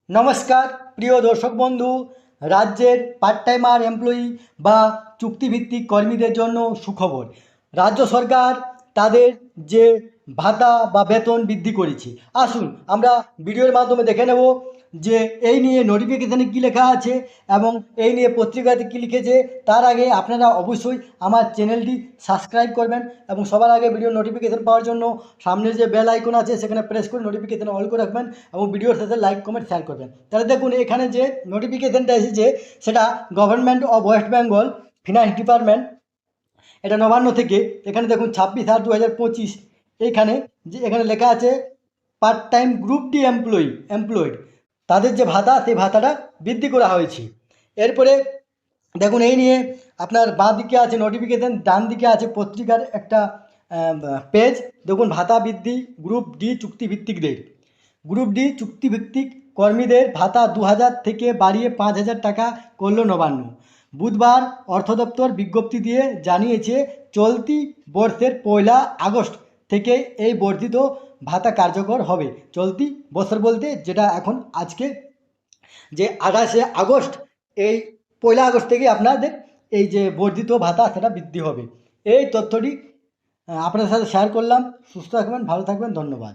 নমস্কার প্রিয় দর্শক বন্ধু। রাজ্যের পার্ট টাইমার এমপ্লয়ি বা চুক্তিভিত্তিক কর্মীদের জন্য সুখবর। রাজ্য সরকার তাদের যে ভাতা বা বেতন বৃদ্ধি করেছে। আসুন আমরা ভিডিওর মাধ্যমে দেখে নেব যে এই নিয়ে নোটিফিকেশানে কী লেখা আছে এবং এই নিয়ে পত্রিকাতে কী লিখেছে। তার আগে আপনারা অবশ্যই আমার চ্যানেলটি সাবস্ক্রাইব করবেন এবং সবার আগে ভিডিও নোটিফিকেশান পাওয়ার জন্য সামনে যে বেল আইকন আছে সেখানে প্রেস করে নোটিফিকেশান অল করে রাখবেন এবং ভিডিওর সাথে লাইক কমেন্ট শেয়ার করবেন। তাহলে দেখুন এখানে যে নোটিফিকেশানটা এসেছে সেটা government of West Bengal finance department, এটা নবান্ন থেকে। এখানে দেখুন 26/8/2025 এইখানে যে এখানে লেখা আছে part time group D employed তাদের যে ভাতা সেই ভাতাটা বৃদ্ধি করা হয়েছে। এরপরে দেখুন এই নিয়ে আপনার বাঁ দিকে আছে নোটিফিকেশান, ডান দিকে আছে পত্রিকার একটা পেজ। দেখুন ভাতা বৃদ্ধি গ্রুপ ডি চুক্তিভিত্তিকদের। গ্রুপ ডি চুক্তিভিত্তিক কর্মীদের ভাতা 2000 থেকে বাড়িয়ে 5000 টাকা করল নবান্ন। বুধবার অর্থ দপ্তর বিজ্ঞপ্তি দিয়ে জানিয়েছে চলতি বর্ষের 1 আগস্ট থেকে এই বর্ধিত ভাতা কার্যকর হবে। চলতি বছর বলতে যেটা এখন আজকে যে 28 আগস্ট, এই 1 আগস্ট থেকে আপনাদের এই যে বর্ধিত ভাতা সেটা বৃদ্ধি হবে। এই তথ্যটি আপনাদের সাথে শেয়ার করলাম। সুস্থ থাকবেন, ভালো থাকবেন, ধন্যবাদ।